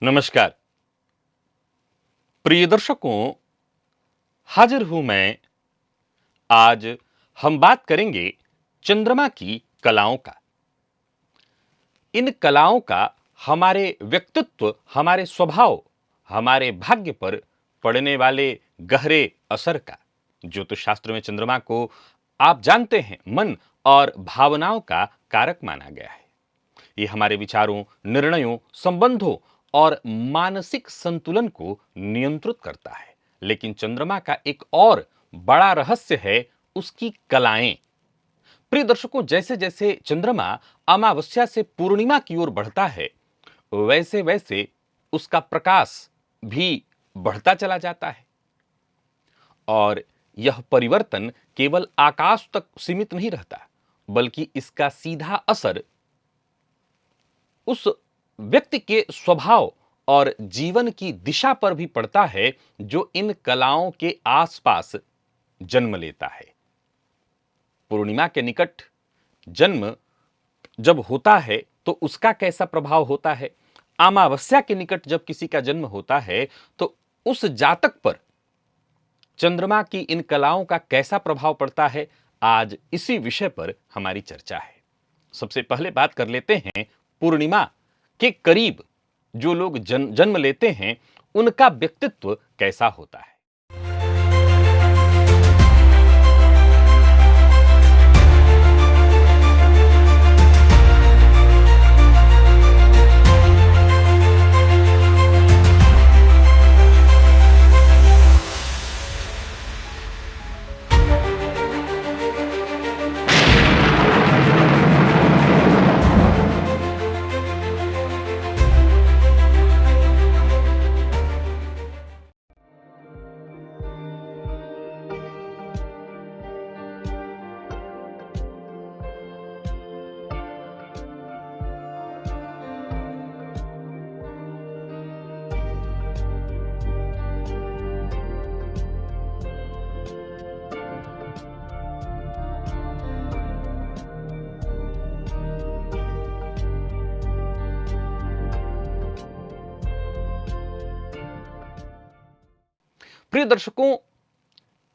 नमस्कार प्रिय दर्शकों, हाजिर हूं मैं। आज हम बात करेंगे चंद्रमा की कलाओं का। इन कलाओं का हमारे व्यक्तित्व, हमारे स्वभाव, हमारे भाग्य पर पड़ने वाले गहरे असर का। ज्योतिष शास्त्र में चंद्रमा को आप जानते हैं, मन और भावनाओं का कारक माना गया है। ये हमारे विचारों, निर्णयों, संबंधों और मानसिक संतुलन को नियंत्रित करता है। लेकिन चंद्रमा का एक और बड़ा रहस्य है उसकी कलाएं। प्रिय दर्शकों, जैसे जैसे चंद्रमा अमावस्या से पूर्णिमा की ओर बढ़ता है, वैसे वैसे उसका प्रकाश भी बढ़ता चला जाता है। और यह परिवर्तन केवल आकाश तक सीमित नहीं रहता, बल्कि इसका सीधा असर उस व्यक्ति के स्वभाव और जीवन की दिशा पर भी पड़ता है जो इन कलाओं के आसपास जन्म लेता है। पूर्णिमा के निकट जन्म जब होता है तो उसका कैसा प्रभाव होता है, अमावस्या के निकट जब किसी का जन्म होता है तो उस जातक पर चंद्रमा की इन कलाओं का कैसा प्रभाव पड़ता है, आज इसी विषय पर हमारी चर्चा है। सबसे पहले बात कर लेते हैं पूर्णिमा के करीब जो लोग जन्म लेते हैं उनका व्यक्तित्व कैसा होता है। प्रिय दर्शकों,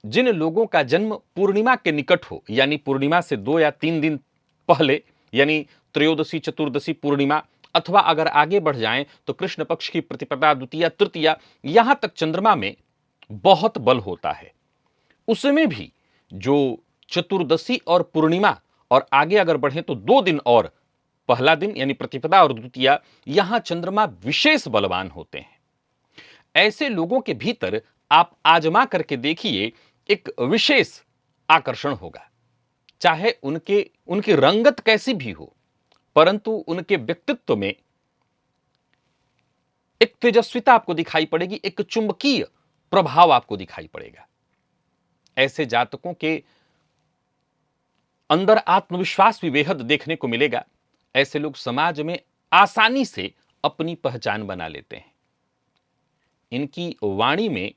जिन लोगों का जन्म पूर्णिमा के निकट हो, यानी पूर्णिमा से 2 या 3 दिन पहले, यानी त्रयोदशी, चतुर्दशी, पूर्णिमा, अथवा अगर आगे बढ़ जाएं तो कृष्ण पक्ष की प्रतिपदा, द्वितीया, तृतीया, यहां तक चंद्रमा में बहुत बल होता है। उसमें भी जो चतुर्दशी और पूर्णिमा और आगे अगर बढ़े तो 2 दिन और, पहला दिन यानी प्रतिपदा और द्वितीया, यहां चंद्रमा विशेष बलवान होते हैं। ऐसे लोगों के भीतर आप आजमा करके देखिए, एक विशेष आकर्षण होगा। चाहे उनकी रंगत कैसी भी हो, परंतु उनके व्यक्तित्व में एक तेजस्विता आपको दिखाई पड़ेगी, एक चुंबकीय प्रभाव आपको दिखाई पड़ेगा। ऐसे जातकों के अंदर आत्मविश्वास भी बेहद देखने को मिलेगा। ऐसे लोग समाज में आसानी से अपनी पहचान बना लेते हैं। इनकी वाणी में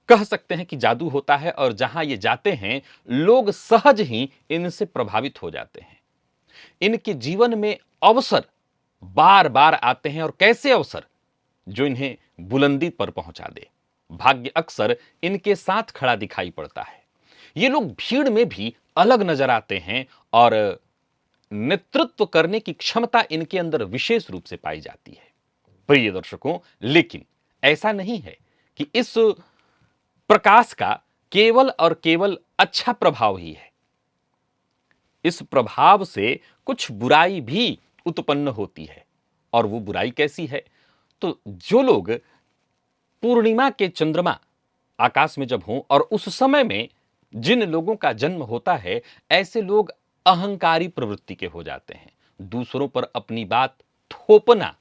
कह सकते हैं कि जादू होता है, और जहां ये जाते हैं लोग सहज ही इनसे प्रभावित हो जाते हैं। इनके जीवन में अवसर बार बार आते हैं, और कैसे अवसर जो इन्हें बुलंदी पर पहुंचा दे। भाग्य अक्सर इनके साथ खड़ा दिखाई पड़ता है। ये लोग भीड़ में भी अलग नजर आते हैं, और नेतृत्व करने की क्षमता इनके अंदर विशेष रूप से पाई जाती है। प्रिय दर्शकों, लेकिन ऐसा नहीं है कि इस प्रकाश का केवल और केवल अच्छा प्रभाव ही है। इस प्रभाव से कुछ बुराई भी उत्पन्न होती है। और वो बुराई कैसी है? तो जो लोग पूर्णिमा के चंद्रमा आकाश में जब हों और उस समय में जिन लोगों का जन्म होता है, ऐसे लोग अहंकारी प्रवृत्ति के हो जाते हैं। दूसरों पर अपनी बात थोपना,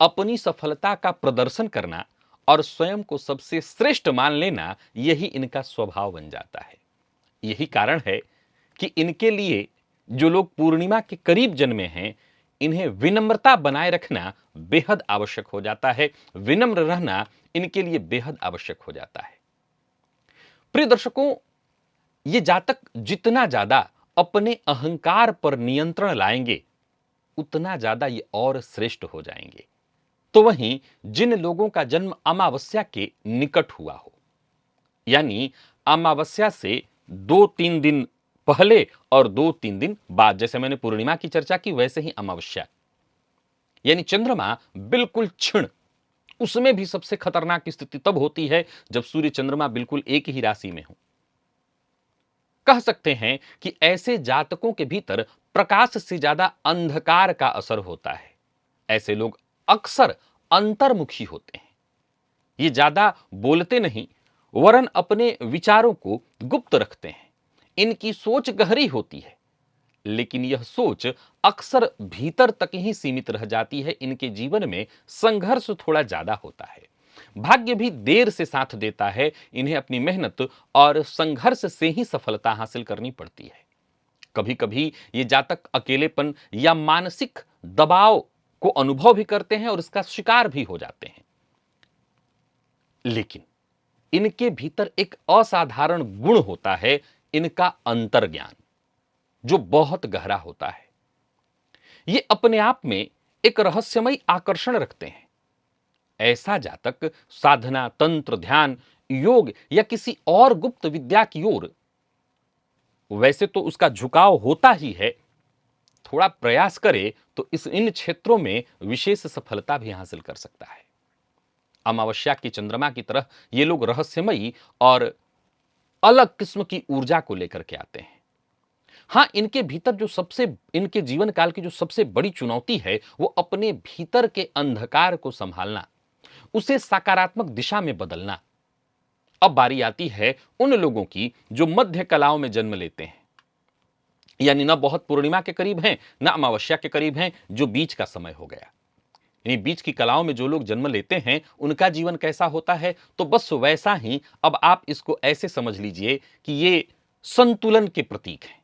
अपनी सफलता का प्रदर्शन करना और स्वयं को सबसे श्रेष्ठ मान लेना, यही इनका स्वभाव बन जाता है। यही कारण है कि इनके लिए जो लोग पूर्णिमा के करीब जन्मे हैं, इन्हें विनम्रता बनाए रखना बेहद आवश्यक हो जाता है। विनम्र रहना इनके लिए बेहद आवश्यक हो जाता है। प्रिय दर्शकों, ये जातक जितना ज्यादा अपने अहंकार पर नियंत्रण लाएंगे, उतना ज्यादा ये और श्रेष्ठ हो जाएंगे। तो वहीं जिन लोगों का जन्म अमावस्या के निकट हुआ हो, यानी अमावस्या से 2-3 दिन पहले और 2-3 दिन बाद, जैसे मैंने पूर्णिमा की चर्चा की वैसे ही अमावस्या, यानी चंद्रमा बिल्कुल क्षीण, उसमें भी सबसे खतरनाक स्थिति तब होती है जब सूर्य चंद्रमा बिल्कुल एक ही राशि में हो। कह सकते हैं कि ऐसे जातकों के भीतर प्रकाश से ज्यादा अंधकार का असर होता है। ऐसे लोग अक्सर अंतर्मुखी होते हैं। ये ज्यादा बोलते नहीं, वरन अपने विचारों को गुप्त रखते हैं। इनकी सोच गहरी होती है, लेकिन यह सोच अक्सर भीतर तक ही सीमित रह जाती है। इनके जीवन में संघर्ष थोड़ा ज्यादा होता है। भाग्य भी देर से साथ देता है। इन्हें अपनी मेहनत और संघर्ष से ही सफलता हासिल करनी पड़ती है। कभी कभी ये जातक अकेलेपन या मानसिक दबाव को अनुभव भी करते हैं और इसका शिकार भी हो जाते हैं। लेकिन इनके भीतर एक असाधारण गुण होता है, इनका अंतर्ज्ञान, जो बहुत गहरा होता है। ये अपने आप में एक रहस्यमय आकर्षण रखते हैं। ऐसा जातक साधना, तंत्र, ध्यान, योग या किसी और गुप्त विद्या की ओर वैसे तो उसका झुकाव होता ही है, थोड़ा प्रयास करे तो इन क्षेत्रों में विशेष सफलता भी हासिल कर सकता है। अमावस्या की चंद्रमा की तरह ये लोग रहस्यमयी और अलग किस्म की ऊर्जा को लेकर के आते हैं। हां, इनके भीतर इनके जीवन काल की जो सबसे बड़ी चुनौती है, वो अपने भीतर के अंधकार को संभालना, उसे सकारात्मक दिशा में बदलना। अब बारी आती है उन लोगों की जो मध्य कलाओं में जन्म लेते हैं, यानी न बहुत पूर्णिमा के करीब हैं, न अमावस्या के करीब हैं, जो बीच का समय हो गया। यानी बीच की कलाओं में जो लोग जन्म लेते हैं, उनका जीवन कैसा होता है? तो बस वैसा ही। अब आप इसको ऐसे समझ लीजिए कि ये संतुलन के प्रतीक हैं।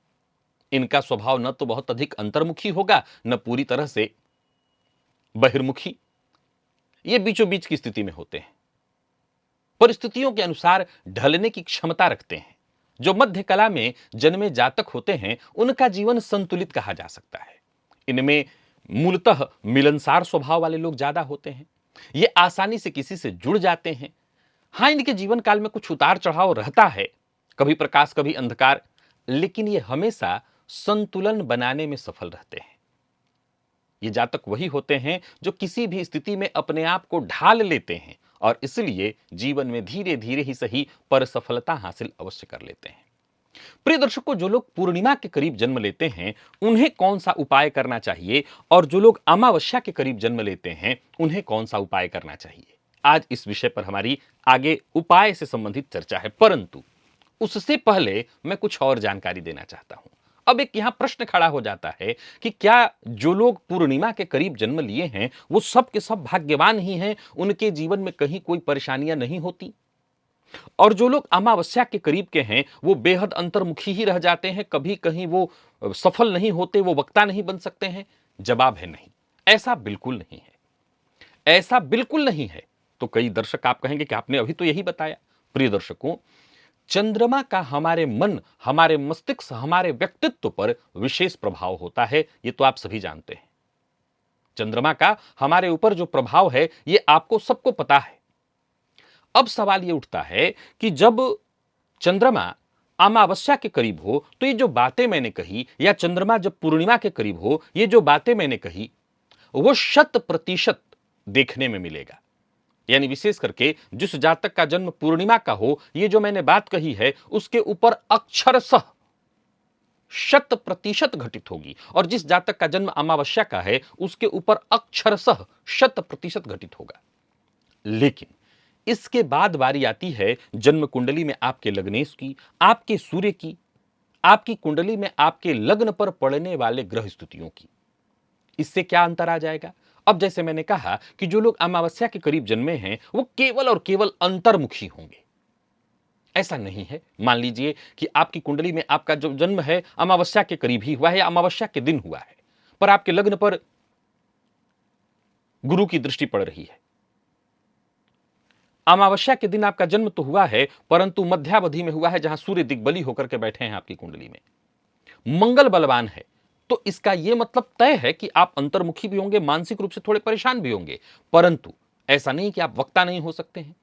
इनका स्वभाव न तो बहुत अधिक अंतर्मुखी होगा, न पूरी तरह से बहिर्मुखी। ये बीचों बीच की स्थिति में होते हैं, परिस्थितियों के अनुसार ढलने की क्षमता रखते हैं। जो मध्य कला में जन्मे जातक होते हैं, उनका जीवन संतुलित कहा जा सकता है। इनमें मूलतः मिलनसार स्वभाव वाले लोग ज्यादा होते हैं। ये आसानी से किसी से जुड़ जाते हैं। हां, इनके जीवन काल में कुछ उतार चढ़ाव रहता है, कभी प्रकाश कभी अंधकार, लेकिन ये हमेशा संतुलन बनाने में सफल रहते हैं। ये जातक वही होते हैं जो किसी भी स्थिति में अपने आप को ढाल लेते हैं और इसलिए जीवन में धीरे धीरे ही सही पर सफलता हासिल अवश्य कर लेते हैं। प्रिय दर्शकों, जो लोग पूर्णिमा के करीब जन्म लेते हैं, उन्हें कौन सा उपाय करना चाहिए, और जो लोग अमावस्या के करीब जन्म लेते हैं, उन्हें कौन सा उपाय करना चाहिए? आज इस विषय पर हमारी आगे उपाय से संबंधित चर्चा है, परंतु उससे पहले मैं कुछ और जानकारी देना चाहता हूं। अब एक यहां प्रश्न खड़ा हो जाता है कि क्या जो लोग पूर्णिमा के करीब जन्म लिए हैं, वो सब के सब भाग्यवान ही हैं, उनके जीवन में कहीं कोई परेशानियां नहीं होती? और जो लोग अमावस्या के करीब के हैं, वो बेहद अंतर्मुखी ही रह जाते हैं, कभी कहीं वो सफल नहीं होते, वो वक्ता नहीं बन सकते हैं? जवाब है नहीं, ऐसा बिल्कुल नहीं है। ऐसा बिल्कुल नहीं है। तो कई दर्शक आप कहेंगे कि आपने अभी तो यही बताया। प्रिय दर्शकों, चंद्रमा का हमारे मन, हमारे मस्तिष्क, हमारे व्यक्तित्व पर विशेष प्रभाव होता है, ये तो आप सभी जानते हैं। चंद्रमा का हमारे ऊपर जो प्रभाव है, ये आपको सबको पता है। अब सवाल ये उठता है कि जब चंद्रमा अमावस्या के करीब हो, तो ये जो बातें मैंने कही, या चंद्रमा जब पूर्णिमा के करीब हो, ये जो बातें मैंने कही, वो 100% देखने में मिलेगा। यानी विशेष करके जिस जातक का जन्म पूर्णिमा का हो, ये जो मैंने बात कही है, उसके ऊपर अक्षरशः 100% घटित होगी। और जिस जातक का जन्म अमावस्या का है, उसके ऊपर अक्षरशः 100% घटित होगा। लेकिन इसके बाद बारी आती है जन्म कुंडली में आपके लग्नेश की, आपके सूर्य की, आपकी कुंडली में आपके लग्न पर पड़ने वाले ग्रह स्थितियों की। इससे क्या अंतर आ जाएगा? अब जैसे मैंने कहा कि जो लोग अमावस्या के करीब जन्मे हैं, वो केवल और केवल अंतर्मुखी होंगे। ऐसा नहीं है। मान लीजिए कि आपकी कुंडली में आपका जो जन्म है अमावस्या के करीब ही हुआ है या अमावस्या के दिन हुआ है, पर आपके लग्न पर गुरु की दृष्टि पड़ रही है। अमावस्या के दिन आपका जन्म तो हुआ है, परंतु मध्यावधि में हुआ है, जहां सूर्य दिग्बली होकर के बैठे हैं आपकी कुंडली में। मंगल बलवान है, तो इसका यह मतलब तय है कि आप अंतर्मुखी भी होंगे, मानसिक रूप से थोड़े परेशान भी होंगे। परंतु ऐसा नहीं कि आप वक्ता नहीं हो सकते हैं,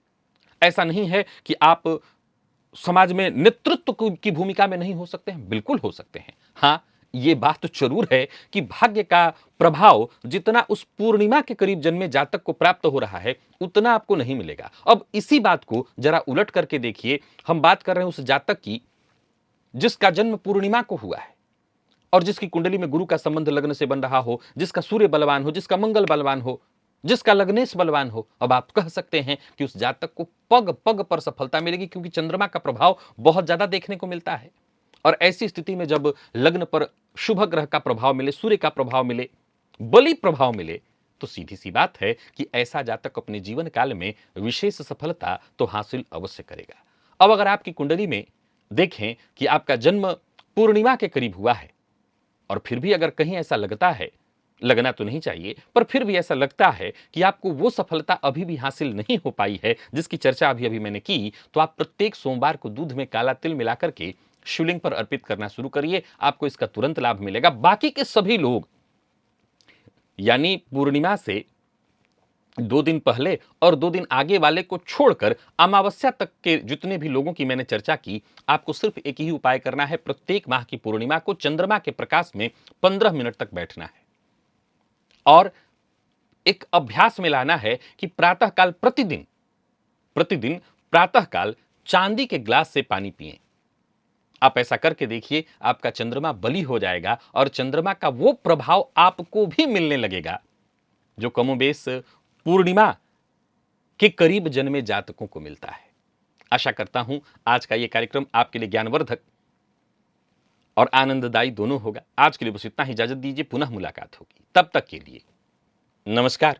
ऐसा नहीं है कि आप समाज में नेतृत्व की भूमिका में नहीं हो सकते हैं, बिल्कुल हो सकते हैं। हां, यह बात तो जरूर है कि भाग्य का प्रभाव जितना उस पूर्णिमा के करीब जन्मे जातक को प्राप्त हो रहा है, उतना आपको नहीं मिलेगा। अब इसी बात को जरा उलट करके देखिए, हम बात कर रहे हैं उस जातक की जिसका जन्म पूर्णिमा को हुआ है और जिसकी कुंडली में गुरु का संबंध लग्न से बन रहा हो, जिसका सूर्य बलवान हो, जिसका मंगल बलवान हो, जिसका लग्नेश बलवान हो। अब आप कह सकते हैं कि उस जातक को पग पग पर सफलता मिलेगी, क्योंकि चंद्रमा का प्रभाव बहुत ज्यादा देखने को मिलता है। और ऐसी स्थिति में जब लग्न पर शुभ ग्रह का प्रभाव मिले, सूर्य का प्रभाव मिले, बली प्रभाव मिले, तो सीधी सी बात है कि ऐसा जातक अपने जीवन काल में विशेष सफलता तो हासिल अवश्य करेगा। अब अगर आपकी कुंडली में देखें कि आपका जन्म पूर्णिमा के करीब हुआ है और फिर भी अगर कहीं ऐसा लगता है, लगना तो नहीं चाहिए, पर फिर भी ऐसा लगता है कि आपको वो सफलता अभी भी हासिल नहीं हो पाई है जिसकी चर्चा अभी मैंने की, तो आप प्रत्येक सोमवार को दूध में काला तिल मिलाकर के शिवलिंग पर अर्पित करना शुरू करिए, आपको इसका तुरंत लाभ मिलेगा। बाकी के सभी लोग, यानी पूर्णिमा से 2 दिन पहले और 2 दिन आगे वाले को छोड़कर अमावस्या तक के जितने भी लोगों की मैंने चर्चा की, आपको सिर्फ एक ही उपाय करना है। प्रत्येक माह की पूर्णिमा को चंद्रमा के प्रकाश में 15 मिनट तक बैठना है और एक अभ्यास में लाना है कि प्रातःकाल प्रतिदिन प्रतिदिन प्रातःकाल चांदी के ग्लास से पानी पिएं। आप ऐसा करके देखिए, आपका चंद्रमा बली हो जाएगा और चंद्रमा का वो प्रभाव आपको भी मिलने लगेगा जो कमोबेश पूर्णिमा के करीब जन्मे जातकों को मिलता है। आशा करता हूं आज का यह कार्यक्रम आपके लिए ज्ञानवर्धक और आनंददायी दोनों होगा। आज के लिए बस इतना ही, इजाजत दीजिए, पुनः मुलाकात होगी। तब तक के लिए नमस्कार।